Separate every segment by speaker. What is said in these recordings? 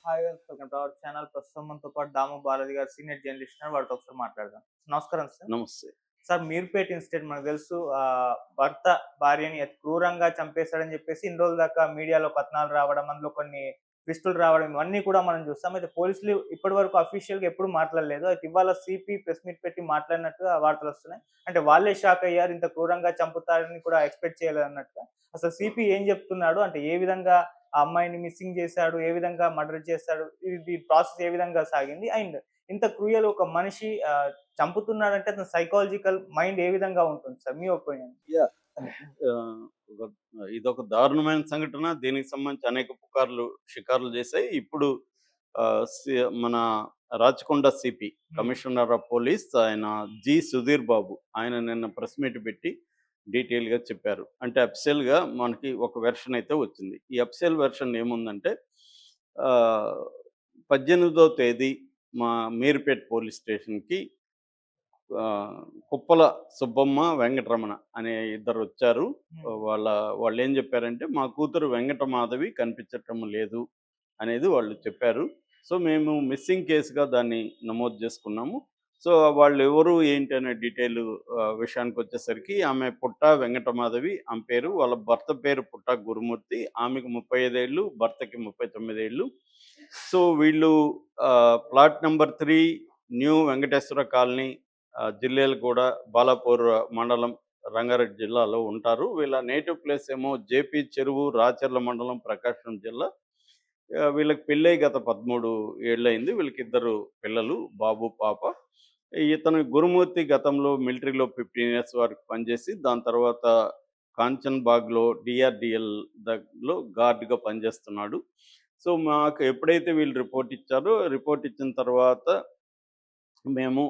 Speaker 1: Hi welcome to our channel. ప్రస్తుతం మనతో పాటు దాము బాలాజీ గారు సీనియర్ జర్నలిస్ట్ ఉన్నారు. వారితో ఒకసారి మాట్లాడదాం. నమస్కారం సార్.
Speaker 2: నమస్తే.
Speaker 1: సార్ మీర్పేట్ ఇన్సిడెంట్ మనకు తెలుసు. భర్త భార్యని అతి క్రూరంగా చంపేశాడని చెప్పేసి ఇన్ని రోజుల దాకా మీడియాలో కథనాలు రావడం, అందులో కొన్ని ట్విస్టులు రావడం ఇవన్నీ కూడా మనం చూస్తాం. అయితే పోలీసులు ఇప్పటివరకు అఫీషియల్‌గా ఎప్పుడు మాట్లాడలేదు. అయితే ఇవాళ సీపీ ప్రెస్ మీట్ పెట్టి మాట్లాడినట్టుగా వార్తలొస్తున్నాయి. అంటే వాళ్ళే షాక్ అయ్యారు. ఇంత క్రూరంగా చంపుతారని కూడా ఎక్స్‌పెక్ట్ చేయలేదన్నట్టుగా. అసలు సీపీ ఏం చెప్తున్నాడు? అంటే ఏ విధంగా ఆ అమ్మాయిని మిస్సింగ్ చేశాడు? ఏ విధంగా మర్డర్ చేశాడు? ఇది ప్రాసెస్ ఏ విధంగా సాగింది? అండ్ ఇంత క్రూయల్ ఒక మనిషి చంపుతున్నాడంటే అతని సైకాలజికల్ మైండ్ ఏ విధంగా ఉంటుంది సార్? మీ ఒపీనియన్?
Speaker 2: యాహ్! ఆహ్, ఒక ఇదొక దారుణమైన సంఘటన. దీనికి సంబంధించి అనేక పుకార్లు, షికారులు చేశాయి. ఇప్పుడు ఆహ్, సి మన రాచకొండ సిపి
Speaker 1: హ్మ్.
Speaker 2: కమిషనర్ ఆఫ్ పోలీస్ ఆయన సుధీర్ బాబు ఆయన నిన్న ప్రెస్ మీట్ పెట్టి డీటెయిల్‌గా చెప్పారు. అంటే అఫీషియల్‌గా మనకి ఒక వెర్షన్ అయితే వచ్చింది. ఈ అఫీషియల్ వెర్షన్ ఏముందంటే ఆహ్, 18వ తేదీ మా మీర్పేట్ పోలీస్ స్టేషన్‌కి ఆహ్, కుప్పల సుబ్బమ్మ, వెంకటరమణ అనే ఇద్దరొచ్చారు.
Speaker 1: హ్మ్.
Speaker 2: వాళ్ళ వాళ్ళేం జెప్పారంటే, "మా కూతురు వెంకటమాధవి కనిపించటం లేదు" అనేది వాళ్ళు చెప్పారు. సో, మేము మిస్సింగ్ కేస్‌గా దాన్ని నమోదు జేసుకున్నాము. సో, వాళ్ళెవరు, ఏంటి అనే డీటెయిలు విషయానికొచ్చేసరికి ఆమె పుట్ట వెంకటమాధవి ఆమె పేరు. వాళ్ళ భర్త పేరు పుట్ట గురుమూర్తి. ఆమెకు 35 ఏళ్ళు, భర్తకి 39 ఏళ్ళు. సో, వీళ్ళు plot number 3 new Venkateswara colony Jillelaguda, Balapur మండలం, రంగారెడ్డి జిల్లాలో ఉంటారు. వీళ్ళ నేటివ్ ప్లేస్ ఏమో జేపీ చెరువు, రాచర్ల మండలం, ప్రకాశం జిల్లా. వీళ్ళకి పెళ్ళై గత 13 ఏళ్లయింది. వీళ్ళకిద్దరు పిల్లలు బాబు, పాప. ఇతను గురుమూర్తి గతంలో మిలిటరీలో 15 ఇయర్స్ వరకు పనిచేసి, దాని తర్వాత కాంచన్‌బాగ్‌లో డీఆర్‌డీఎల్ లో గార్డ్‌గా పనిచేస్తున్నాడు. సో, మాకు ఎప్పుడైతే వీళ్ళు రిపోర్ట్ ఇచ్చారో, రిపోర్ట్ ఇచ్చిన తర్వాత మేము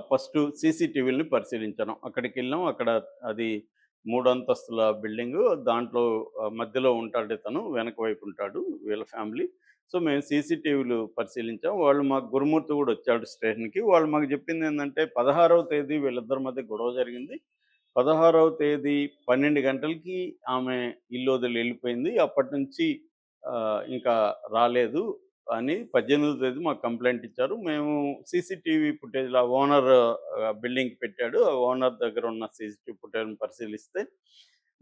Speaker 2: ఫస్టు సీసీటీవీలని పరిశీలించాను. అక్కడికెళ్ళాం. అక్కడ అది 3 అంతస్తుల బిల్డింగు. దాంట్లో మధ్యలో ఉంటాడితను. వెనక వైపు ఉంటాడు వీళ్ళ ఫ్యామిలీ. సో, మేము సీసీటీవీలు పరిశీలించాం. వాళ్ళు మాకు గురుమూర్తి గూడా వచ్చాడు స్టేషన్‌కి. వాళ్ళు మాకు చెప్పిందేందంటే 16వ తేదీ వీళ్ళిద్దరి మధ్య గొడవ జరిగింది. 16వ తేదీ 12 గంటలకి ఆమె ఇల్లొదిలి ఎళ్ళిపోయింది. అప్పటినుంచి ఇంకా రాలేదు అని 18వ తేదీ మాకు కంప్లెయింట్ ఇచ్చారు. మేము సీసీటీవీ ఫుటేజ్‌లో ఓనర్ బిల్డింగ్ పెట్టాడు. ఆ ఓనర్ దగ్గర ఉన్న సీసీటీవీ ఫుటేజ్‌ని పరిశీలిస్తే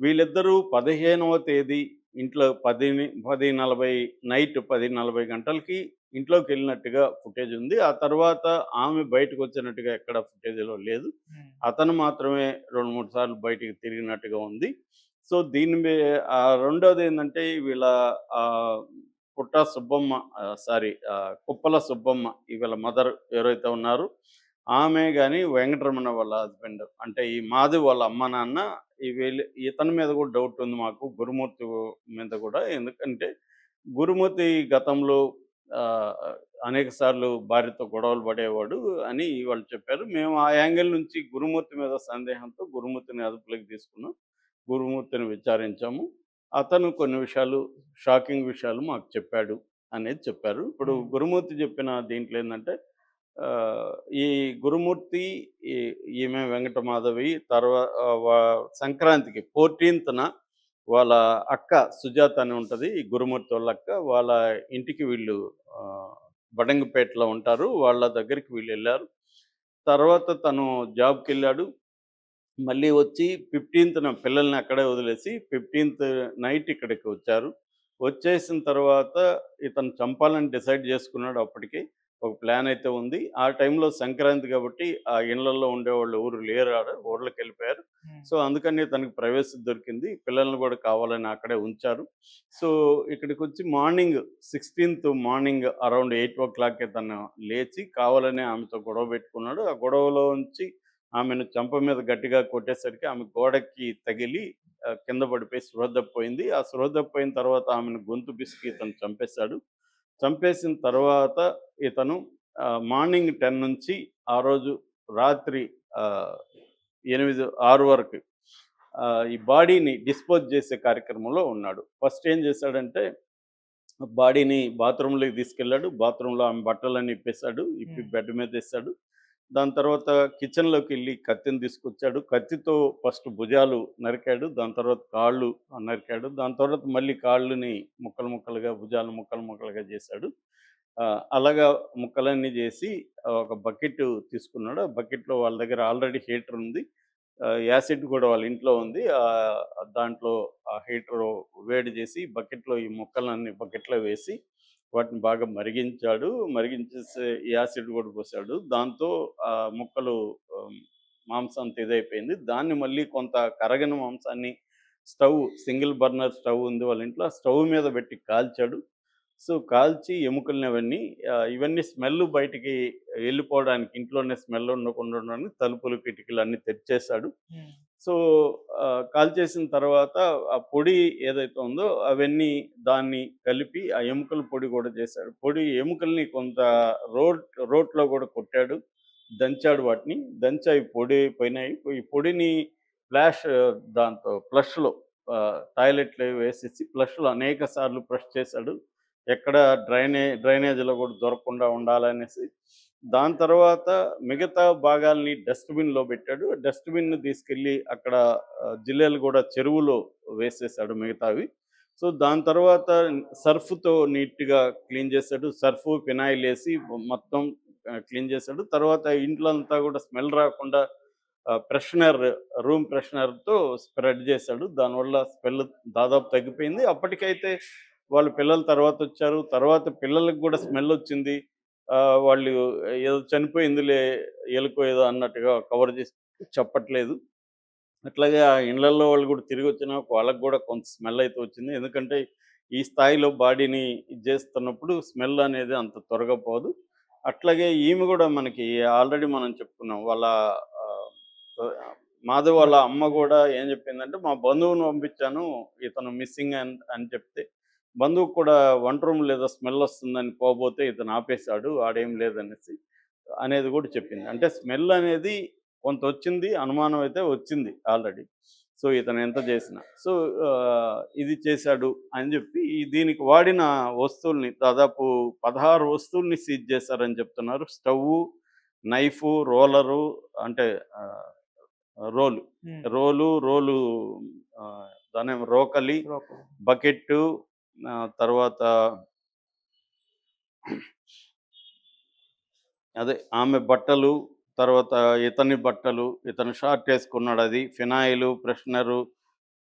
Speaker 2: వీళ్ళిద్దరూ 15వ తేదీ ఇంట్లో 10:40 నైట్ 10:40 గంటలకి ఇంట్లోకెళ్ళినట్టుగా ఫుటేజ్ ఉంది. ఆ తర్వాత ఆమె బయటకొచ్చినట్టుగా ఎక్కడ ఫుటేజ్‌లో లేదు.
Speaker 1: హ్మ్.
Speaker 2: అతను మాత్రమే 2, 3 సార్లు బయటికి తిరిగినట్టుగా ఉంది. సో, దీని మీ రెండోదేంటంటే వీళ్ళ ఆహ్, పుట్టా సుబ్బమ్మ కుప్పల సుబ్బమ్మ వీళ్ళ మదర్ ఎవరైతే ఉన్నారో ఆమె గాని, వెంకటరమణ వాళ్ళ హస్బెండ్ అంటే ఈ మాధవ్ వాళ్ళ అమ్మ, నాన్న ఇతని మీద కూడా డౌట్ ఉంది మాకు. గురుమూర్తి మీద కూడా. ఎందుకంటే గురుమూర్తి గతంలో ఆహ్, అనేక సార్లు భార్యతో గొడవలు పడేవాడు అని వాళ్ళు చెప్పారు. మేము ఆ యాంగిల్ నుంచి గురుమూర్తి మీద సందేహంతో గురుమూర్తిని అదుపులోకి తీసుకున్నాం. గురుమూర్తిని విచారించాము. అతను కొన్ని విషయాలు, షాకింగ్ విషయాలు మాకు చెప్పాడు అనేది చెప్పారు. ఇప్పుడు
Speaker 1: హ్మ్.
Speaker 2: గురుమూర్తి చెప్పిన దీంట్లో ఏందంటే ఆహ్, ఈ గురుమూర్తి, ఈ ఈమె వెంకటమాధవి సంక్రాంతికి 14థ్ వాళ్ళ అక్క సుజాత అని ఉంటది. ఈ గురుమూర్తి వాళ్ళ అక్క. వాళ్ళ ఇంటికి వీళ్ళు ఆహ్, బడంగపేటలో ఉంటారు. వాళ్ళ దగ్గరికి వీళ్ళెళ్లారు. తర్వాత తను జాబ్‌కెళ్ళాడు. మళ్ళీ వచ్చి 15థ్ పిల్లల్ని అక్కడే వదిలేసి 15థ్ నైట్ ఇక్కడికి వచ్చారు. వచ్చేసిన తర్వాత ఇతను చంపాలని డిసైడ్ చేసుకున్నాడు అప్పటికి. ఒక ప్లాన్ అయితే ఉంది. ఆ టైంలో సంక్రాంతి కాబట్టి ఆ ఇళ్ళల్లో ఉండేవాళ్ళు ఎవరు లేరు ఆడ. ఊర్లకెళ్ళిపోయారు.
Speaker 1: హ్మ్.
Speaker 2: సో, అందుకని తనకి ప్రైవసీ దొరికింది. పిల్లల్ని కూడా కావాలని అక్కడే ఉంచారు. సో, ఇక్కడికొచ్చి మార్నింగ్ 16థ్ మార్నింగ్ అరౌండ్ 8:00కే తను లేచి కావాలనే ఆమెతో గొడవ పెట్టుకున్నాడు. ఆ గొడవలోంచి ఆమెను చెంప మీద గట్టిగా కొట్టేసరికి ఆమె గోడకి తగిలి కింద పడిపోయి స్పృహ తప్పిపోయింది. ఆ స్పృహ తప్పిపోయిన తర్వాత ఆమెను గొంతు పిసికి ఇతను చంపేశాడు. చంపేసిన తర్వాత ఇతను మార్నింగ్ 10 నుంచి ఆ రోజు రాత్రి ఆహ్, 8, 6 వరకు ఈ బాడీని డిస్పోజ్ చేసే కార్యక్రమంలో ఉన్నాడు. ఫస్ట్ ఏం చేశాడంటే బాడీని బాత్రూమ్‌లోకి తీసుకెళ్ళాడు. బాత్రూమ్‌లో ఆమె బట్టలన్నీ ఇప్పేసాడు. ఇప్పి
Speaker 1: హ్మ్.
Speaker 2: బెడ్ మీదేశాడు. దాని తర్వాత కిచెన్‌లోకెళ్ళి కత్తిని తీసుకొచ్చాడు. కత్తితో ఫస్ట్ భుజాలు నరికాడు. దాని తర్వాత కాళ్ళు నరికాడు. దాని తర్వాత మళ్ళీ కాళ్ళని ముక్కలు ముక్కలుగా, భుజాలు ముక్కలు ముక్కలుగా చేశాడు. అలాగా ముక్కలన్నీ చేసి ఒక బకెట్ తీసుకున్నాడు. ఆ బకెట్‌లో వాళ్ళ దగ్గర ఆల్రెడీ హీటర్ ఉంది. యాసిడ్ కూడా వాళ్ళ ఇంట్లో ఉంది. దాంట్లో ఆ హీటరు వేడి చేసి బకెట్‌లో ఈ ముక్కలన్నీ బకెట్‌లో వేసి వాటిని బాగా మరిగించాడు. మరిగించేసి యాసిడ్ కూడా పోసాడు. దాంతో ముక్కలు ఆహ్, మాంసం అంతా ఇదైపోయింది. దాన్ని మళ్ళీ కొంత కరగని మాంసాన్ని సింగిల్ బర్నర్ స్టవ్ ఉంది వాళ్ళ ఇంట్లో. ఆ స్టవ్ మీద పెట్టి కాల్చాడు. సో, కాల్చి ఎముకల్ని అవన్నీ ఇవన్నీ స్మెల్ బయటికి ఎళ్ళిపోవడానికి ఇంట్లోనే స్మెల్ ఉండకుండా ఉండడానికి తలుపులు, కిటికీలు అన్నీ తెరిచేశాడు.
Speaker 1: హ్మ్.
Speaker 2: సో, కాల్చేసిన తర్వాత ఆ పొడి ఏదైతే ఉందో అవన్నీ దాన్ని కలిపి ఆ ఎముకల పొడి కూడా చేశాడు. ఎముకల్ని కొంత రోట్లో కూడా కొట్టాడు. దంచాడు వాటిని. దంచి అవి పొడి అయిపోయినాయి. ఈ పొడిని ఫ్లాష్ దాంతో ఫ్లష్‌లో టాయిలెట్‌లో వేసేసి ఫ్లష్‌లో అనేక సార్లు ఫ్లష్ చేశాడు. ఎక్కడ డ్రైనేజ్‌లో కూడా దొరకకుండా ఉండాలనేసి. దాని తర్వాత మిగతా భాగాల్ని డస్ట్‌బిన్‌లో పెట్టాడు. డస్ట్‌బిన్‌ని తీసుకెళ్ళి అక్కడ జిల్లేలగూడ చెరువులో వేసేసాడు మిగతావి. సో, దాని తర్వాత సర్ఫ్‌తో నీట్‌గా క్లీన్ చేసాడు. సర్ఫు, ఫినాయిలేసి మొత్తం క్లీన్ చేసాడు. తర్వాత ఇంట్లో అంతా కూడా స్మెల్ రాకుండా ఫ్రెషనర్ రూమ్ ఫ్రెషనర్‌తో స్ప్రెడ్ చేశాడు. దానివల్ల స్మెల్ దాదాపు తగ్గిపోయింది. అప్పటికైతే వాళ్ళ పిల్లలు తర్వాతొచ్చారు. తర్వాత పిల్లలకి గూడా స్మెల్లొచ్చింది. వాళ్ళు ఏదో చనిపోయిందిలే ఎలుకో ఏదో అన్నట్టుగా కవర్ చేసి చెప్పట్లేదు. అట్లాగే ఆ ఇళ్ళల్లో వాళ్ళు గూడా తిరిగొచ్చినాక వాళ్ళకి గూడా కొంత స్మెల్లయితే వచ్చింది. ఎందుకంటే ఈ స్థాయిలో బాడీని ఇది జేస్తున్నప్పుడు స్మెల్ అనేది అంత త్వరగా పోదు. అట్లాగే ఈమె గూడా మనకి ఆల్రెడీ మనం చెప్పుకున్నాం. వాళ్ళ ఆహ్, మాధవ్ వాళ్ళ అమ్మ గూడా ఏం జెప్పిందంటే, మా బంధువుని పంపించాను ఇతను మిస్సింగ్ అని చెప్తే, బంధువుకి కూడా వంట రూమ్‌లో ఏదో స్మెల్లొస్తుందని పోబోతే ఇతను ఆపేసాడు. ఆడేం లేదనేసి అనేది గూడా చెప్పింది. అంటే స్మెల్ అనేది కొంతొచ్చింది. అనుమానం అయితే వచ్చింది ఆల్రెడీ. సో, ఇతను ఎంత చేసినా. సో, ఇది చేశాడు అని జెప్పి దీనికి వాడిన వస్తువుల్ని దాదాపు 16 వస్తువుల్ని సీజ్ చేశారని చెప్తున్నారు. స్టవ్వు, నైఫు, రోలరు అంటే ఆహ్, రోలు.
Speaker 1: హ్మ్.
Speaker 2: రోలు దాన్నేమో రోకలి,
Speaker 1: లోపల.
Speaker 2: బకెట్టు తర్వాత అదే ఆమె బట్టలు, తర్వాత ఇతని బట్టలు, ఇతను short ఏసుకున్నాడది, phenyl, ఫ్రెషనరు,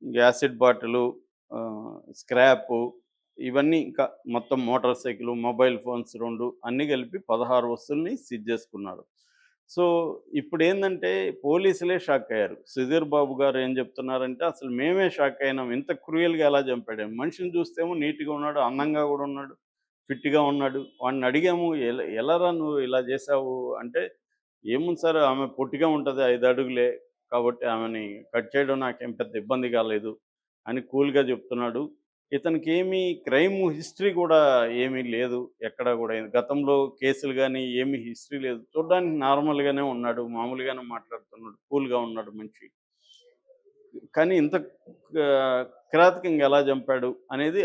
Speaker 2: acid bottle, scrap ఇవన్నీ ఇంకా మొత్తం మోటార్ సైకిలు, మొబైల్ ఫోన్స్ 2 అన్నీ కలిపి 16 వస్తువుల్ని సీజ్ చేసుకున్నారు. సో, ఇప్పుడేందంటే పోలీసులే షాకయ్యారు. సుధీర్ బాబు గారు ఏం చెప్తున్నారంటే, "అసలు మేమే షాకయినాం. ఇంత క్రూయల్‌గా ఎలా చంపాడని. మనిషిని చూస్తేమో నీట్‌గా ఉన్నాడు, అందంగా గూడా ఉన్నాడు, ఫిట్‌గా ఉన్నాడు. వాడిని అడిగాము, ఎలారా నువ్వు ఇలా చేశావు?" అంటే, "ఏముంది సార్ ఆమె పొట్టిగా ఉంటది. 5 అడుగులే. కాబట్టి ఆమెని కట్ చేయడం నాకేం పెద్ద ఇబ్బంది కాలేదు" అని కూల్‌గా చెప్తున్నాడు. ఇతనికేమీ క్రైమ్ హిస్టరీ కూడా ఏమీ లేదు. ఎక్కడ గూడా గతంలో కేసులు గాని ఏమి హిస్టరీ లేదు. చూడ్డానికి నార్మల్‌గానే ఉన్నాడు. మామూలుగానే మాట్లాడుతున్నాడు. కూల్‌గా ఉన్నాడు మనిషి. కానీ ఇంత కిరాతకంగా ఎలా చంపాడు అనేది